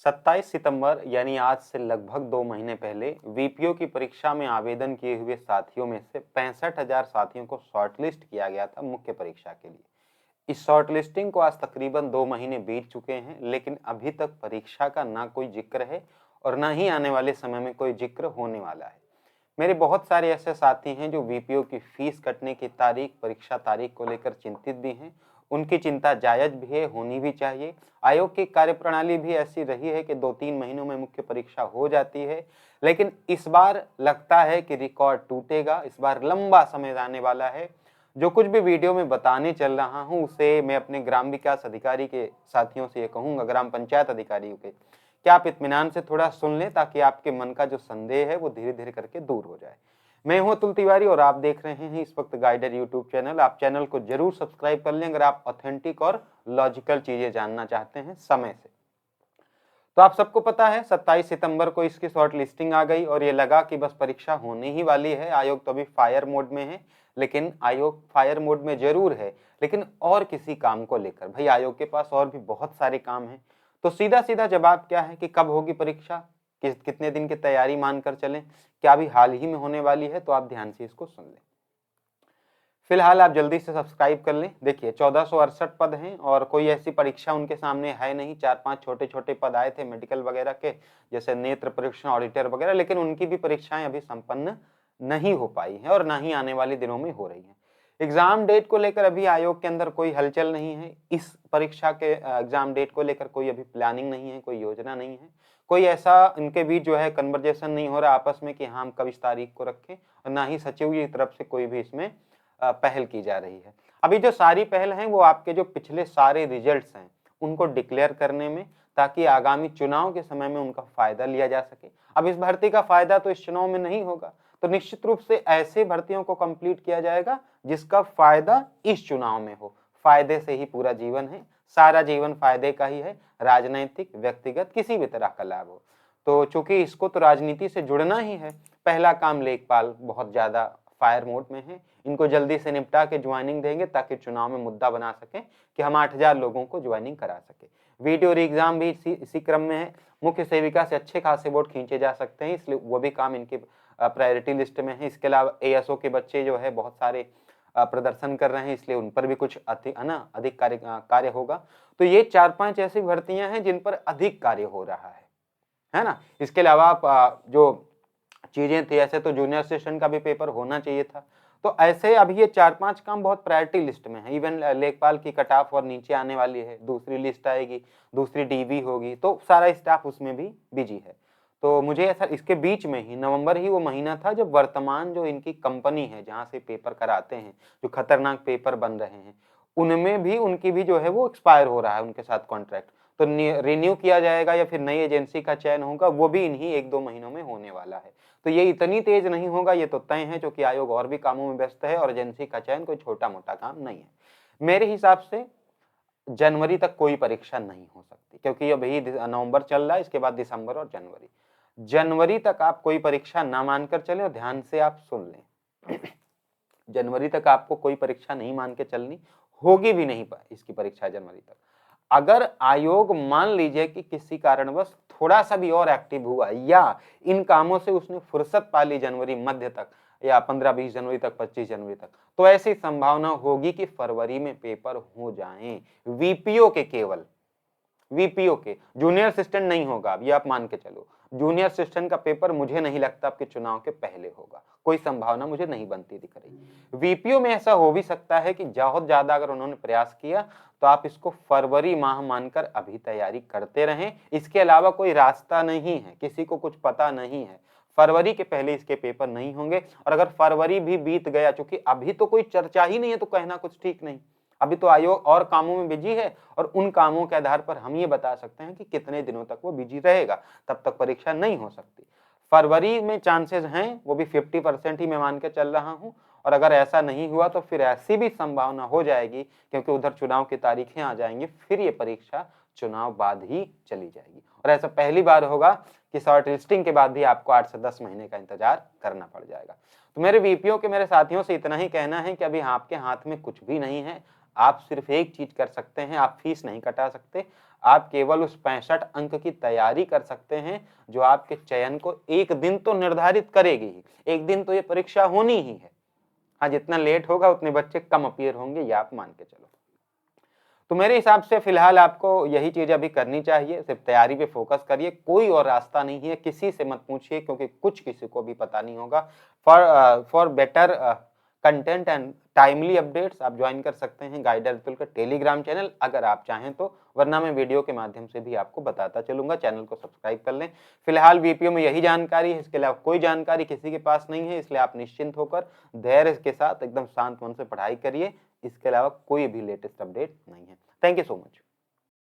27 सितंबर यानी आज से लगभग 2 महीने पहले वीपीओ की परीक्षा में आवेदन किए हुए साथियों में से 65,000 साथियों को शॉर्टलिस्ट किया गया था मुख्य परीक्षा के लिए। इस शॉर्टलिस्टिंग को आज तकरीबन 2 महीने बीत चुके हैं, लेकिन अभी तक परीक्षा का ना कोई जिक्र है और ना ही आने वाले समय में कोई जिक्र होने वाला है। मेरे बहुत सारे ऐसे साथी हैं जो वीपीओ की फीस कटने की तारीख, परीक्षा तारीख को लेकर चिंतित भी हैं। उनकी चिंता जायज भी है, होनी भी चाहिए। आयोग की कार्यप्रणाली भी ऐसी रही है कि 2-3 महीनों में मुख्य परीक्षा हो जाती है, लेकिन इस बार लगता है कि रिकॉर्ड टूटेगा। इस बार लंबा समय जाने वाला है। जो कुछ भी वीडियो में बताने चल रहा हूं उसे मैं अपने ग्राम विकास अधिकारी के साथियों से ये कहूंगा, ग्राम पंचायत अधिकारियों के, कि आप इत्मीनान से थोड़ा सुन लें ताकि आपके मन का जो संदेह है वो धीरे धीरे करके दूर हो जाए। मैं हूं अतुल तिवारी और आप देख रहे हैं इस वक्त गाइडर यूट्यूब चैनल। आप चैनल को जरूर सब्सक्राइब कर लें अगर आप ऑथेंटिक और लॉजिकल चीजें जानना चाहते हैं समय से। तो आप सबको पता है 27 सितंबर को इसकी शॉर्ट लिस्टिंग आ गई और ये लगा कि बस परीक्षा होने ही वाली है। आयोग तो अभी फायर मोड में है, लेकिन आयोग फायर मोड में जरूर है, लेकिन और किसी काम को लेकर। भाई आयोग के पास और भी बहुत सारे काम हैं। तो सीधा सीधा जवाब क्या है कि कब होगी परीक्षा, कितने दिन की तैयारी मानकर चलें, क्या अभी हाल ही में होने वाली है? तो आप ध्यान से इसको सुन लें। फिलहाल आप जल्दी से सब्सक्राइब कर लें। देखिए 1468 पद हैं और कोई ऐसी परीक्षा उनके सामने है नहीं। 4-5 छोटे छोटे पद आए थे मेडिकल वगैरह के, जैसे नेत्र परीक्षण ऑडिटर वगैरह, लेकिन उनकी भी परीक्षाएं अभी संपन्न नहीं हो पाई हैं और ना ही आने वाले दिनों में हो रही हैं। एग्जाम डेट को लेकर अभी आयोग के अंदर कोई हलचल नहीं है। इस परीक्षा के एग्जाम डेट को लेकर कोई अभी प्लानिंग नहीं है, कोई योजना नहीं है, कोई ऐसा इनके बीच जो है कन्वर्जेशन नहीं हो रहा आपस में कि हाँ हम कब इस तारीख को रखें, और ना ही सचिव की तरफ से कोई भी इसमें पहल की जा रही है। अभी जो सारी पहल है वो आपके जो पिछले सारे रिजल्ट्स हैं उनको डिक्लेयर करने में, ताकि आगामी चुनाव के समय में उनका फायदा लिया जा सके। अब इस भर्ती का फायदा तो इस चुनाव में नहीं होगा, तो निश्चित रूप से ऐसे भर्तियों को कंप्लीट किया जाएगा जिसका फायदा इस चुनाव में हो। फायदे से ही पूरा जीवन है, सारा जीवन फायदे का ही है, राजनैतिक व्यक्तिगत किसी भी तरह का लाभ हो। तो चूंकि इसको तो राजनीति से जुड़ना ही है, पहला काम लेखपाल बहुत ज्यादा फायर मोड में है। इनको जल्दी से निपटा के ज्वाइनिंग देंगे ताकि चुनाव में मुद्दा बना सके कि हम 8,000 लोगों को ज्वाइनिंग करा सके। वीडियो एग्जाम भी इसी क्रम में है। मुख्य सेविका से अच्छे खासे वोट खींचे जा सकते हैं, इसलिए वो भी काम इनके प्रायोरिटी लिस्ट में है। इसके अलावा एएसओ के बच्चे जो है बहुत सारे प्रदर्शन कर रहे हैं, इसलिए उन पर भी कुछ अधिक कार्य होगा। तो ये 4-5 ऐसी भर्तियां हैं जिन पर अधिक कार्य हो रहा है ना। इसके अलावा आप जो चीजें थी, ऐसे तो जूनियर असिस्टेंट का भी पेपर होना चाहिए था। तो ऐसे अभी ये 4-5 काम बहुत प्रायोरिटी लिस्ट में है। इवन लेखपाल की कट ऑफ और नीचे आने वाली है, दूसरी लिस्ट आएगी, दूसरी डीवी होगी, तो सारा स्टाफ उसमें भी बिजी है। तो मुझे ऐसा इसके बीच में ही नवंबर ही वो महीना था जब वर्तमान जो इनकी कंपनी है जहां से पेपर कराते हैं, जो खतरनाक पेपर बन रहे हैं, उनमें भी उनकी भी जो है वो एक्सपायर हो रहा है उनके साथ कॉन्ट्रैक्ट। तो रिन्यू किया जाएगा या फिर नई एजेंसी का चयन होगा, वो भी इन्हीं 1-2 महीनों में होने वाला है। तो ये इतनी तेज नहीं होगा, ये तो तय है, क्योंकि आयोग और भी कामों में व्यस्त है और एजेंसी का चयन कोई छोटा मोटा काम नहीं है। मेरे हिसाब से जनवरी तक कोई परीक्षा नहीं हो सकती, क्योंकि अभी नवंबर चल रहा है, इसके बाद दिसंबर और जनवरी। जनवरी तक आप कोई परीक्षा ना मानकर चले, और ध्यान से आप सुन लें जनवरी तक आपको कोई परीक्षा नहीं मान के चलनी, होगी भी नहीं इसकी परीक्षा जनवरी तक। अगर आयोग मान लीजिए कि किसी कारणवश थोड़ा सा भी और एक्टिव हुआ या इन कामों से उसने फुर्सत पा ली जनवरी मध्य तक या 15-20 जनवरी तक, 25 जनवरी तक, तो ऐसी संभावना होगी कि फरवरी में पेपर हो जाएं। वीपीओ के, केवल वीपीओ के, जूनियर असिस्टेंट नहीं होगा। अब ये आप मान के चलो, जूनियर असिस्टेंट का पेपर मुझे नहीं लगता आपके चुनाव के पहले होगा, कोई संभावना मुझे नहीं बनती दिख रही। वीपीओ में ऐसा हो भी सकता है कि बहुत ज्यादा अगर उन्होंने प्रयास किया तो आप इसको फरवरी माह मानकर अभी तैयारी करते रहें। इसके अलावा कोई रास्ता नहीं है, किसी को कुछ पता नहीं है, फरवरी के पहले इसके पेपर नहीं होंगे। और अगर फरवरी भी बीत गया, चूंकि अभी तो कोई चर्चा ही नहीं है, तो कहना कुछ ठीक नहीं। अभी तो आयोग और कामों में बिजी है और उन कामों के आधार पर हम ये बता सकते हैं कि कितने दिनों तक वो बिजी रहेगा, तब तक परीक्षा नहीं हो सकती। फरवरी में चांसेस हैं, वो भी 50% ही मैं मान के चल रहा हूं। और अगर ऐसा नहीं हुआ तो फिर ऐसी भी संभावना हो जाएगी, क्योंकि उधर चुनाव की तारीखें आ जाएंगी, फिर ये परीक्षा चुनाव बाद ही चली जाएगी। और ऐसा पहली बार होगा कि शॉर्ट लिस्टिंग के बाद भी आपको 8 से 10 महीने का इंतजार करना पड़ जाएगा। तो मेरे वीपीओ के मेरे साथियों से इतना ही कहना है कि अभी आपके हाथ में कुछ भी नहीं है। आप सिर्फ एक चीज कर सकते हैं, आप फीस नहीं कटा सकते, आप केवल उस 65 अंक की तैयारी कर सकते हैं जो आपके चयन को एक दिन तो निर्धारित करेगी ही। एक दिन तो ये परीक्षा होनी ही है। हाँ, जितना लेट होगा उतने बच्चे कम अपीयर होंगे, ये आप मान के चलो। तो मेरे हिसाब से फिलहाल आपको यही चीज अभी करनी चाहिए, सिर्फ तैयारी पे फोकस करिए, कोई और रास्ता नहीं है, किसी से मत पूछिए क्योंकि कुछ किसी को भी पता नहीं होगा। For better content and timely updates आप ज्वाइन कर सकते हैं गाइड अतुल का टेलीग्राम चैनल अगर आप चाहें तो, वरना मैं वीडियो के माध्यम से भी आपको बताता चलूंगा। चैनल को सब्सक्राइब कर लें। फिलहाल वीपीओ में यही जानकारी है, इसके अलावा कोई जानकारी किसी के पास नहीं है, इसलिए आप निश्चिंत होकर धैर्य के साथ एकदम शांत मन से पढ़ाई करिए। इसके अलावा कोई भी लेटेस्ट अपडेट नहीं है। Thank you so much.